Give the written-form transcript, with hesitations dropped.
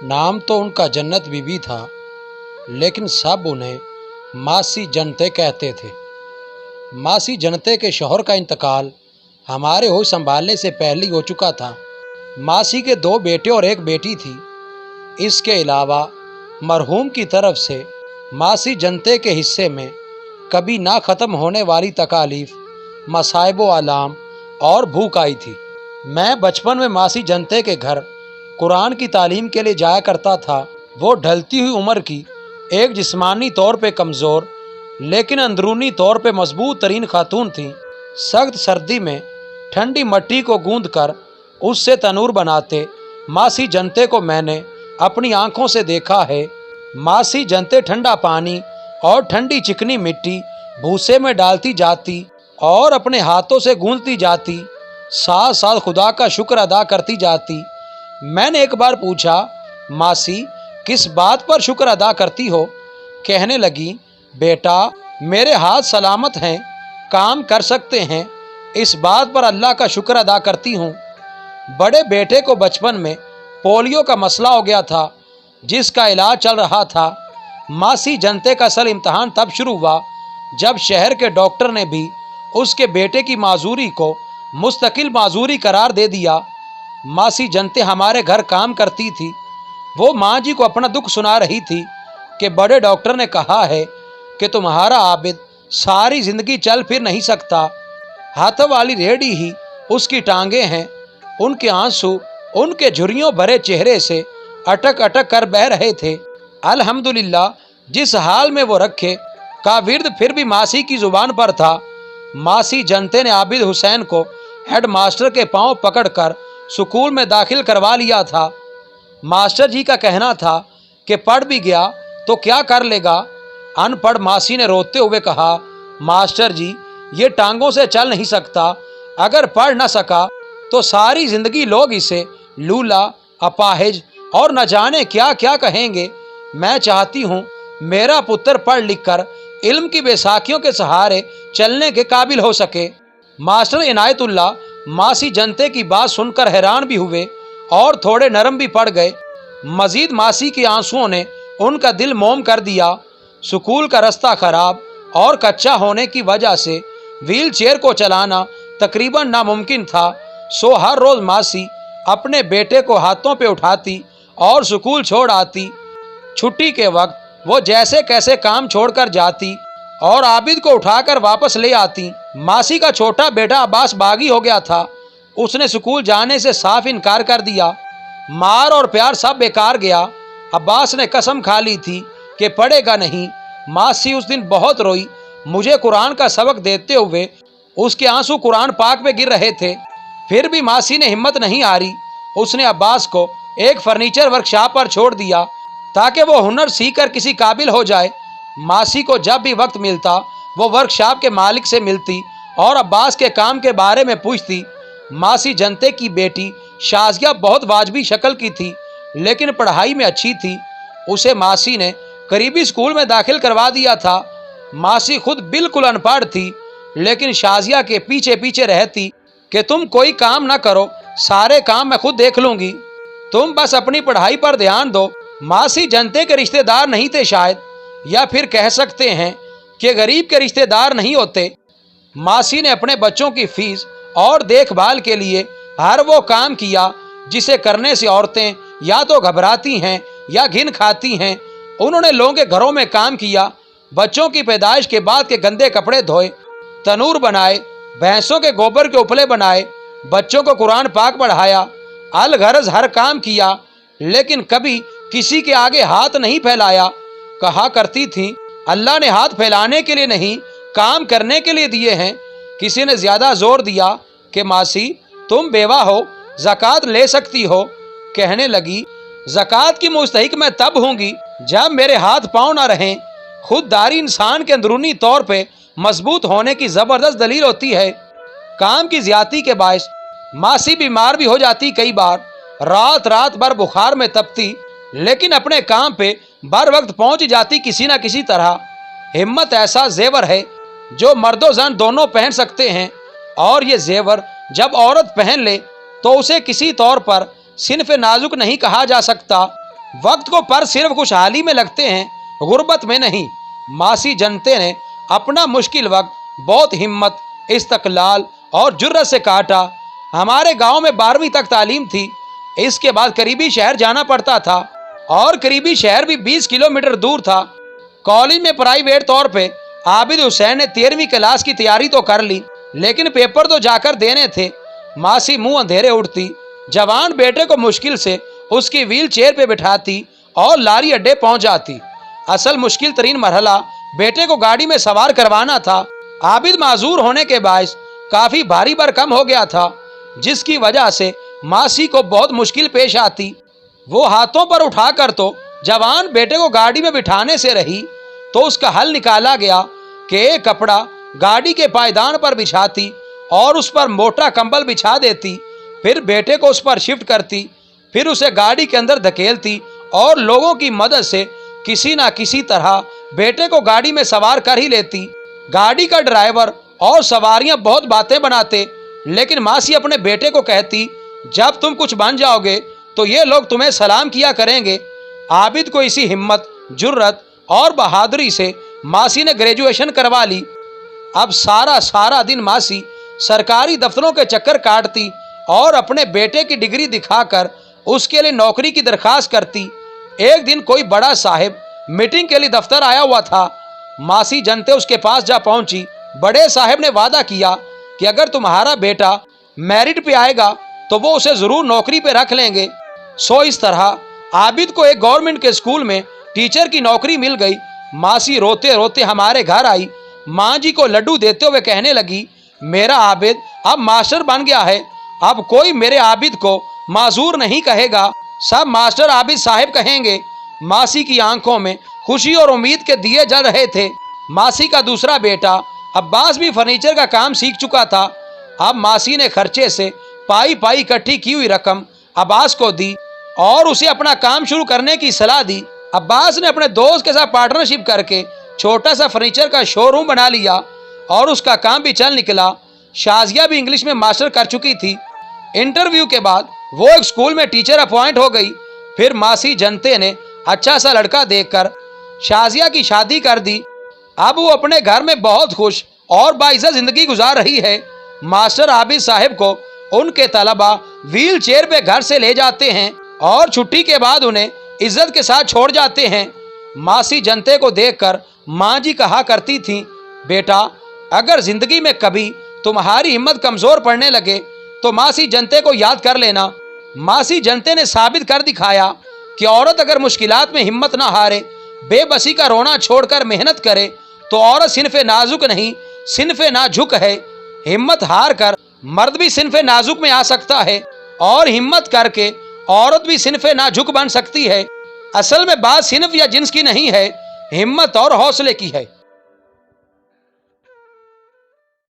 नाम तो उनका जन्नत बीबी था, लेकिन सब उन्हें मासी जनते कहते थे। मासी जनते के शौहर का इंतकाल हमारे होश संभालने से पहले ही हो चुका था। मासी के 2 बेटे और 1 बेटी थी। इसके अलावा मरहूम की तरफ से मासी जनते के हिस्से में कभी ना ख़त्म होने वाली तकालीफ, मसाइब व आलाम और भूख आई थी। मैं बचपन में मासी जनते के घर कुरान की तालीम के लिए जाया करता था। वो ढलती हुई उम्र की, एक जिस्मानी तौर पे कमज़ोर लेकिन अंदरूनी तौर पे मजबूत तरीन खातून थी। सख्त सर्दी में ठंडी मट्टी को गूंद कर उससे तनूर बनाते मासी जनते को मैंने अपनी आंखों से देखा है। मासी जनते ठंडा पानी और ठंडी चिकनी मिट्टी भूसे में डालती जाती और अपने हाथों से गूंदती जाती, साथ साथ खुदा का शुक्र अदा करती जाती। मैंने एक बार पूछा, मासी किस बात पर शुक्र अदा करती हो? कहने लगी, बेटा मेरे हाथ सलामत हैं, काम कर सकते हैं, इस बात पर अल्लाह का शुक्र अदा करती हूँ। बड़े बेटे को बचपन में पोलियो का मसला हो गया था, जिसका इलाज चल रहा था। मासी जनते का असल इम्तहान तब शुरू हुआ जब शहर के डॉक्टर ने भी उसके बेटे की माजूरी को मुस्तकिल माजूरी करार दे दिया। मासी जनते हमारे घर काम करती थी। वो माँ जी को अपना दुख सुना रही थी कि बड़े डॉक्टर ने कहा है कि तुम्हारा आबिद सारी ज़िंदगी चल फिर नहीं सकता। हाथों वाली रेहड़ी ही उसकी टांगें हैं। उनके आंसू उनके झुर्रियों भरे चेहरे से अटक अटक कर बह रहे थे। अल्हम्दुलिल्लाह, जिस हाल में वो रखे का विर्द फिर भी मासी की ज़ुबान पर था। मासी जनते ने आबिद हुसैन को हेड मास्टर के पांव पकड़कर स्कूल में दाखिल करवा लिया था। मास्टर जी का कहना था कि पढ़ भी गया तो क्या कर लेगा। अनपढ़ मासी ने रोते हुए कहा, मास्टर जी ये टांगों से चल नहीं सकता, अगर पढ़ न सका तो सारी ज़िंदगी लोग इसे लूला, अपाहिज और न जाने क्या क्या कहेंगे। मैं चाहती हूँ मेरा पुत्र पढ़ लिख कर इल्म की बैसाखियों के सहारे चलने के काबिल हो सके। मास्टर इनायतुल्लाह मासी जनते की बात सुनकर हैरान भी हुए और थोड़े नरम भी पड़ गए। मजीद मासी के आंसुओं ने उनका दिल मोम कर दिया। स्कूल का रास्ता खराब और कच्चा होने की वजह से व्हील चेयर को चलाना तकरीबन नामुमकिन था। सो हर रोज़ मासी अपने बेटे को हाथों पे उठाती और स्कूल छोड़ आती। छुट्टी के वक्त वो जैसे कैसे काम छोड़कर जाती और आबिद को उठाकर वापस ले आती। मासी का छोटा बेटा अब्बास बागी हो गया था। उसने स्कूल जाने से साफ इनकार कर दिया। मार और प्यार सब बेकार गया। अब्बास ने कसम खा ली थी कि पढ़ेगा नहीं। मासी उस दिन बहुत रोई। मुझे कुरान का सबक देते हुए उसके आंसू कुरान पाक में गिर रहे थे। फिर भी मासी ने हिम्मत नहीं हारी। उसने अब्बास को एक फर्नीचर वर्कशॉप पर छोड़ दिया ताकि वो हुनर सीखकर किसी काबिल हो जाए। मासी को जब भी वक्त मिलता वो वर्कशॉप के मालिक से मिलती और अब्बास के काम के बारे में पूछती। मासी जनते की बेटी शाजिया बहुत वाजबी शक्ल की थी, लेकिन पढ़ाई में अच्छी थी। उसे मासी ने करीबी स्कूल में दाखिल करवा दिया था। मासी खुद बिल्कुल अनपढ़ थी, लेकिन शाजिया के पीछे पीछे रहती कि तुम कोई काम ना करो, सारे काम मैं खुद देख लूँगी, तुम बस अपनी पढ़ाई पर ध्यान दो। मासी जनते के रिश्तेदार नहीं थे शायद, या फिर कह सकते हैं कि गरीब के रिश्तेदार नहीं होते। मासी ने अपने बच्चों की फीस और देखभाल के लिए हर वो काम किया जिसे करने से औरतें या तो घबराती हैं या घिन खाती हैं। उन्होंने लोगों के घरों में काम किया, बच्चों की पैदाइश के बाद के गंदे कपड़े धोए, तनूर बनाए, भैंसों के गोबर के उपले बनाए, बच्चों को कुरान पाक पढ़ाया, अलगरज हर काम किया, लेकिन कभी किसी के आगे हाथ नहीं फैलाया। कहा करती थी, अल्लाह ने हाथ फैलाने के लिए नहीं, काम करने के लिए दिए हैं। किसी ने ज़्यादा जोर दिया कि मासी तुम बेवा हो, ज़कात ले सकती हो। कहने लगी, ज़कात की मुस्तहिक मैं तब होंगी जब मेरे हाथ पाँव ना रहें। खुददारी इंसान के अंदरूनी तौर पे मजबूत होने की ज़बरदस्त दलील होती है। काम की ज़्यादती के बायस मासी बीमार भी हो जाती कई बार। रात रात भर बुखार में तपती, लेकिन अपने काम पे बर वक्त पहुंच जाती किसी न किसी तरह। हिम्मत ऐसा जेवर है जो मर्द व जन दोनों पहन सकते हैं, और ये जेवर जब औरत पहन ले तो उसे किसी तौर पर सिन्फ नाजुक नहीं कहा जा सकता। वक्त को पर सिर्फ खुशहाली में लगते हैं, गुर्बत में नहीं। मासी जनते ने अपना मुश्किल वक्त बहुत हिम्मत, इस्तकलाल और जुर्रत से काटा। हमारे गांव में 12वीं तक तालीम थी, इसके बाद करीबी शहर जाना पड़ता था और करीबी शहर भी 20 किलोमीटर दूर था। कॉलेज में प्राइवेट तौर पे आबिद हुसैन ने 13वीं क्लास की तैयारी तो कर ली, लेकिन पेपर तो जाकर देने थे। मासी मुंह अंधेरे उठती, जवान बेटे को मुश्किल से उसकी व्हील चेयर पे बिठाती और लारी अड्डे पहुंच जाती। असल मुश्किल तरीन मरहला बेटे को गाड़ी में सवार करवाना था। आबिद माजूर होने के बायस काफ़ी भारी भरकम हो गया था, जिसकी वजह से मासी को बहुत मुश्किल पेश आती। वो हाथों पर उठाकर तो जवान बेटे को गाड़ी में बिठाने से रही, तो उसका हल निकाला गया कि एक कपड़ा गाड़ी के पायदान पर बिछाती और उस पर मोटा कंबल बिछा देती, फिर बेटे को उस पर शिफ्ट करती, फिर उसे गाड़ी के अंदर धकेलती और लोगों की मदद से किसी ना किसी तरह बेटे को गाड़ी में सवार कर ही लेती। गाड़ी का ड्राइवर और सवारियां बहुत बातें बनाते, लेकिन मासी अपने बेटे को कहती, जब तुम कुछ बन जाओगे तो ये लोग तुम्हें सलाम किया करेंगे। आबिद को इसी हिम्मत, जुर्रत और बहादुरी से मासी ने ग्रेजुएशन करवा ली। अब सारा दिन मासी सरकारी दफ्तरों के चक्कर काटती और अपने बेटे की डिग्री दिखाकर उसके लिए नौकरी की दरखास्त करती। एक दिन कोई बड़ा साहिब मीटिंग के लिए दफ्तर आया हुआ था। मासी जनते उसके पास जा पहुंची। बड़े साहब ने वादा किया कि अगर तुम्हारा बेटा मेरिट पे आएगा तो वो उसे ज़रूर नौकरी पे रख लेंगे। सो इस तरह आबिद को एक गवर्नमेंट के स्कूल में टीचर की नौकरी मिल गई। मासी रोते रोते हमारे घर आई। माँ जी को लड्डू देते हुए कहने लगी, मेरा आबिद अब मास्टर बन गया है, अब कोई मेरे आबिद को माजूर नहीं कहेगा, सब मास्टर आबिद साहब कहेंगे। मासी की आंखों में खुशी और उम्मीद के दिए जल रहे थे। मासी का दूसरा बेटा अब्बास भी फर्नीचर का काम सीख चुका था। अब मासी ने खर्चे से पाई इकट्ठी की हुई रकम अब्बास को दी और उसे अपना काम शुरू करने की सलाह दी। अब्बास ने अपने दोस्त के साथ पार्टनरशिप करके छोटा सा फर्नीचर का शोरूम बना लिया और उसका काम भी चल निकला। शाजिया भी इंग्लिश में मास्टर कर चुकी थी। इंटरव्यू के बाद वो एक स्कूल में टीचर अपॉइंट हो गई। फिर मासी जनते ने अच्छा सा लड़का देखकर शाजिया की शादी कर दी। अब वो अपने घर में बहुत खुश और बाइज़्ज़त जिंदगी गुजार रही है। मास्टर आबिद साहब को उनके तलबा व्हील चेयर पे घर से ले जाते हैं और छुट्टी के बाद उन्हें इज्जत के साथ छोड़ जाते हैं। मासी जनते को देखकर माँ जी कहा करती थी, बेटा अगर जिंदगी में कभी तुम्हारी हिम्मत कमज़ोर पड़ने लगे तो मासी जनते को याद कर लेना। मासी जनते ने साबित कर दिखाया कि औरत अगर मुश्किलात में हिम्मत ना हारे, बेबसी का रोना छोड़कर मेहनत करे तो औरत सिन्फ़े नाजुक नहीं, सिन्फ़े नाजुक है। हिम्मत हार कर मर्द भी सिन्फ़े नाजुक में आ सकता है और हिम्मत करके औरत भी सिन्फ़े नाजुक बन सकती है। असल में बात सिन्फ या जिन्स की नहीं है, हिम्मत और हौसले की है।